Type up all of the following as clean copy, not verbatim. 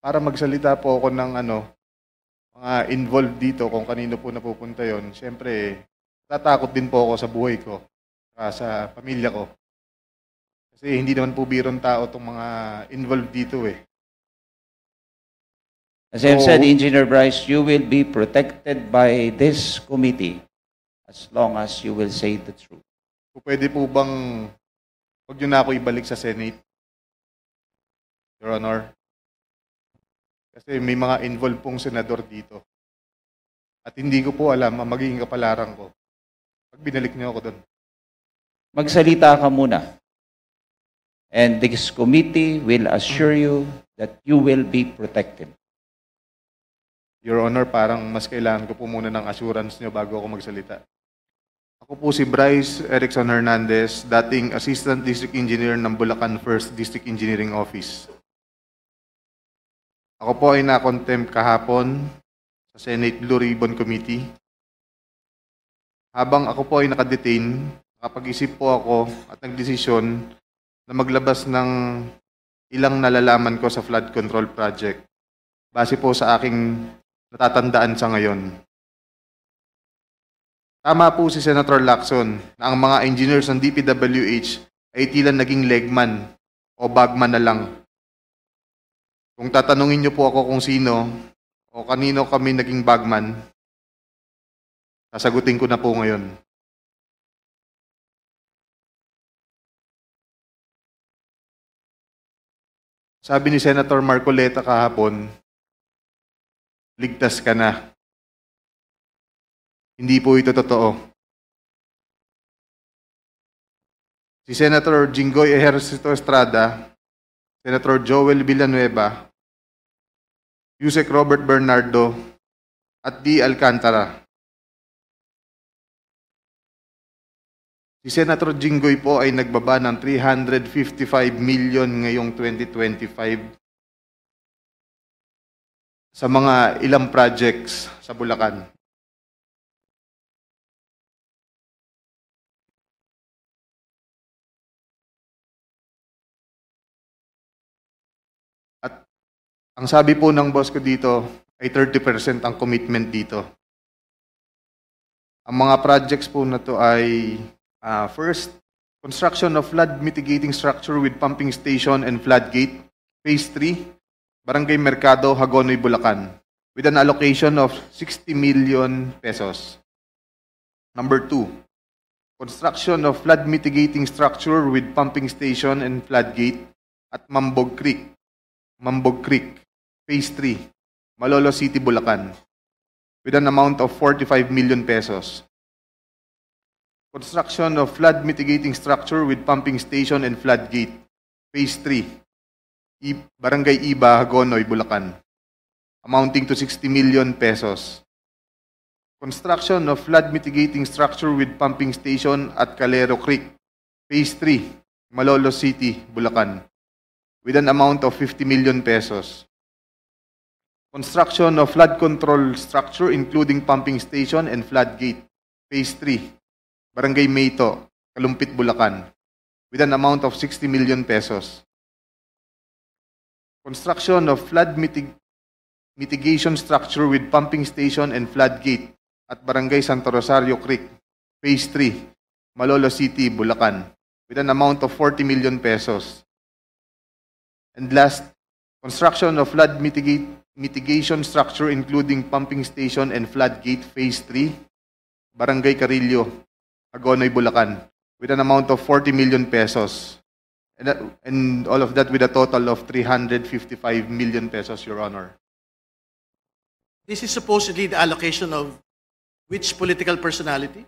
para magsalita po ako ng mga involved dito kung kanino po napupunta yon. Siyempre, tatakot din po ako sa buhay ko, sa pamilya ko. Kasi hindi naman po birong tao itong mga involved dito eh. As I have So, said, Engineer Bryce, you will be protected by this committee as long as you will say the truth. pwede po bang huwag nyo na ako ibalik sa Senate, Your Honor? Kasi may mga involved pong senador dito. At hindi ko po alam ang magiging kapalaran ko pag binalik niyo ako doon. Magsalita ka muna. And this committee will assure you that you will be protected. Your Honor, parang mas kailangan ko po muna ng assurance niyo bago ako magsalita. Ako po si Bryce Erickson Hernandez, dating Assistant District Engineer ng Bulacan 1st District Engineering Office. Ako po ay na-contempt kahapon sa Senate Blue Ribbon Committee. Habang ako po ay nakadetain, nakapag-isip po ako at nagdesisyon na maglabas ng ilang nalalaman ko sa flood control project base po sa aking natatandaan sa ngayon. Tama po si Senator Lacson na ang mga engineers ng DPWH ay tila naging legman o bagman na lang. Kung tatanungin niyo po ako kung sino o kanino kami naging bagman, sasagutin ko na po ngayon. Sabi ni Senator Marcoleta kahapon, ligtas ka na. Hindi po ito totoo. Si Senator Jinggoy Ejercito Estrada, Senator Joel Villanueva, Yusek Robert Bernardo, at D. Alcantara. Si Senator Jinggoy po ay nagbaba ng 355 million ngayong 2025 sa mga ilang projects sa Bulacan. At ang sabi po ng boss ko dito ay 30% ang commitment dito. Ang mga projects po na to ay first, construction of flood mitigating structure with pumping station and floodgate, phase 3, Barangay Mercado, Hagonoy, Bulacan, with an allocation of 60 million pesos. Number 2, construction of flood mitigating structure with pumping station and floodgate at Mambog Creek, phase 3, Malolo City, Bulacan, with an amount of 45 million pesos. Construction of flood mitigating structure with pumping station and floodgate, phase 3, Barangay Iba, Hagonoy, Bulacan, amounting to 60 million pesos. Construction of flood mitigating structure with pumping station at Calero Creek, phase 3, Malolo City, Bulacan, with an amount of 50 million pesos. Construction of flood control structure including pumping station and floodgate, phase 3, Barangay Mayto, Kalumpit, Bulacan, with an amount of 60 million pesos. Construction of flood mitigation structure with pumping station and floodgate at Barangay Santo Rosario Creek, phase 3, Malolo City, Bulacan, with an amount of 40 million pesos. And last, construction of flood mitigation structure including pumping station and floodgate, phase 3, Barangay Carillo, Hagonoy, Bulacan, with an amount of 40 million pesos. And all of that with a total of 355 million pesos, Your Honor. This is supposedly the allocation of which political personality?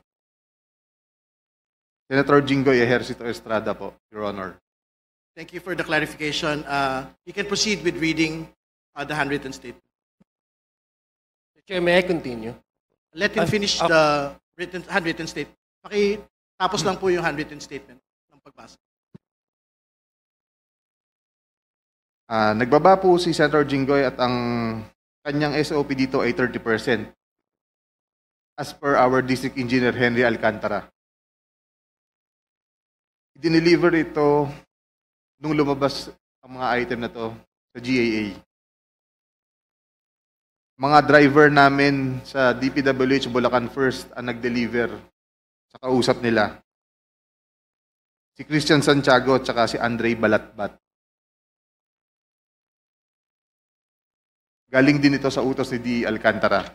Senator Jinggoy Ejercito Estrada po, Your Honor. Thank you for the clarification. You can proceed with reading the handwritten statement. Chair, may I continue? Let him finish the handwritten statement. Tapos lang po yung handwritten statement ng pagbasa. Nagbaba po si Senator Jinggoy at ang kanyang SOP dito ay 30%. As per our District Engineer Henry Alcantara. I-deliver ito nung lumabas ang mga item na to sa GAA. Mga driver namin sa DPWH Bulacan First ang nag-deliver sa kausap nila. Si Christian Santiago at saka si Andre Balatbat. Galing din ito sa utos ni D. Alcantara.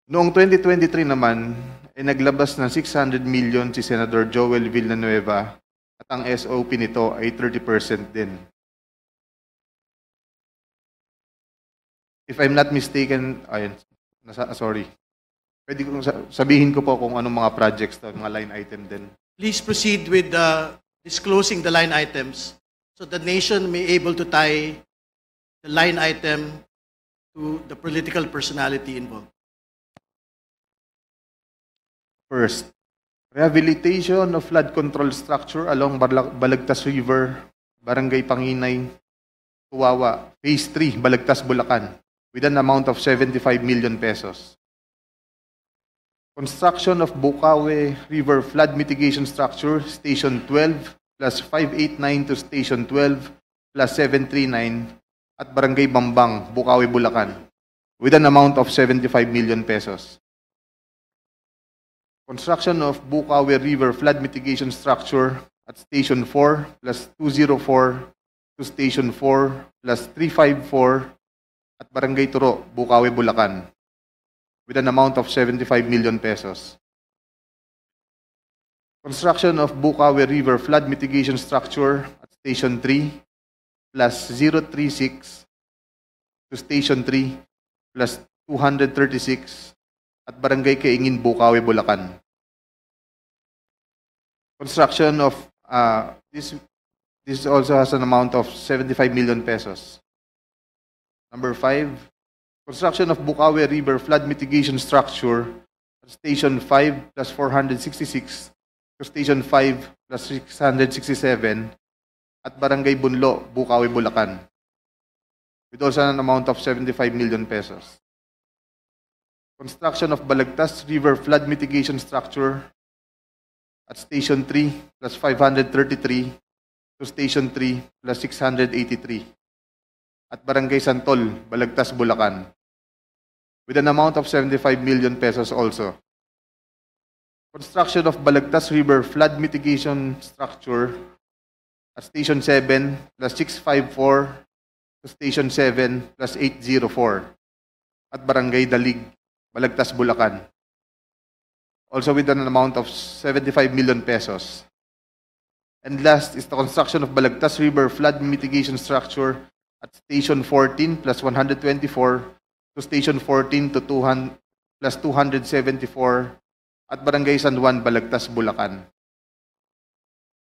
Noong 2023 naman, naglabas ng 600 million si Senator Joel Villanueva at ang SOP nito ay 30% din. If I'm not mistaken, sorry. Pwede kong sabihin ko po kung anong mga projects to, mga line item din. Please proceed with disclosing the line items so the nation may able to tie the line item to the political personality involved. First, rehabilitation of flood control structure along Balagtas River, Barangay Panginay, Tuwawa, Phase 3, Balagtas, Bulacan, with an amount of 75 million pesos. Construction of Bukawe River Flood Mitigation Structure, Station 12, plus 589 to Station 12, plus 739, at Barangay Bambang, Bukawe, Bulacan, with an amount of 75 million pesos. Construction of Bukawe River Flood Mitigation Structure at Station 4, plus 204 to Station 4, plus 354, at Barangay Turo, Bukawe, Bulacan, with an amount of 75 million pesos. Construction of Bukawe River Flood Mitigation Structure at Station 3, plus 036 to Station 3, plus 236, at Barangay Kaingin, Bukawe, Bulacan. Construction of, this also has an amount of 75 million pesos. Number 5, construction of Bukawe River Flood Mitigation Structure at Station 5 plus 466 to Station 5 plus 667 at Barangay Bunlo, Bukawe, Bulacan, with also an amount of 75 million pesos. Construction of Balagtas River Flood Mitigation Structure at Station 3 plus 533 to Station 3 plus 683 at Barangay Santol, Balagtas, Bulacan, with an amount of 75 million pesos also. Construction of Balagtas River Flood Mitigation Structure at Station 7 plus 654 to Station 7 plus 804 at Barangay Dalig, Balagtas, Bulacan, also with an amount of 75 million pesos. And last is the construction of Balagtas River Flood Mitigation Structure at Station 14 plus 124 to Station 14 to 200 plus 274 at Barangay San Juan, Balagtas, Bulacan,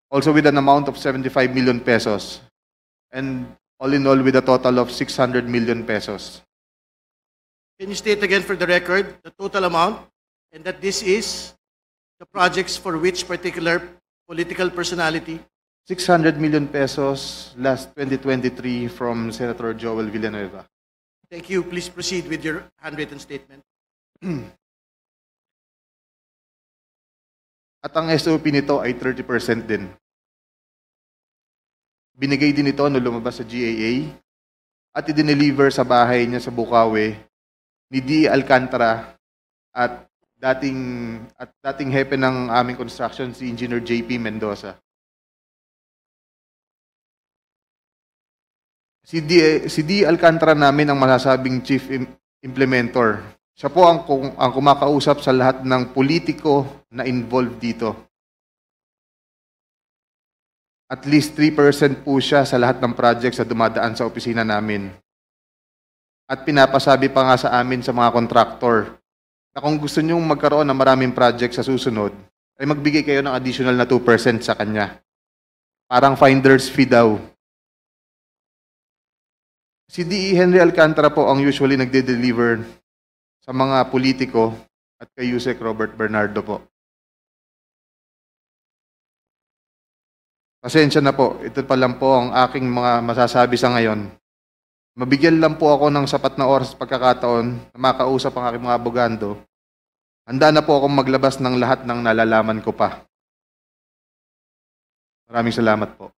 also with an amount of 75 million pesos, and all in all with a total of 600 million pesos. Can you state again for the record the total amount and that this is the projects for which particular political personality? 600 million pesos last 2023 from Senator Joel Villanueva. Thank you. Please proceed with your handwritten statement. At ang SOP nito ay 30% din. Binigay din ito nung lumabas sa GAA at i-deliver sa bahay niya sa Bukawe ni D. Alcantara at dating hepe ng aming construction si Engineer JP Mendoza. Si D. Alcantara namin ang masasabing chief implementor. Siya po ang kumakausap sa lahat ng politiko na involved dito. At least 3% po siya sa lahat ng projects na dumadaan sa opisina namin. At pinapasabi pa nga sa amin sa mga kontraktor na kung gusto nyong magkaroon ng maraming projects sa susunod, ay magbigay kayo ng additional na 2% sa kanya. Parang finder's fee daw. Si D.E. Henry Alcantara po ang usually nagde-deliver sa mga politiko at kay Yusek Robert Bernardo po. Pasensya na po, ito pa lang po ang aking mga masasabi sa ngayon. Mabigyan lang po ako ng sapat na oras pagkakataon na makausap ang aking mga abogado. Handa na po akong maglabas ng lahat ng nalalaman ko pa. Maraming salamat po.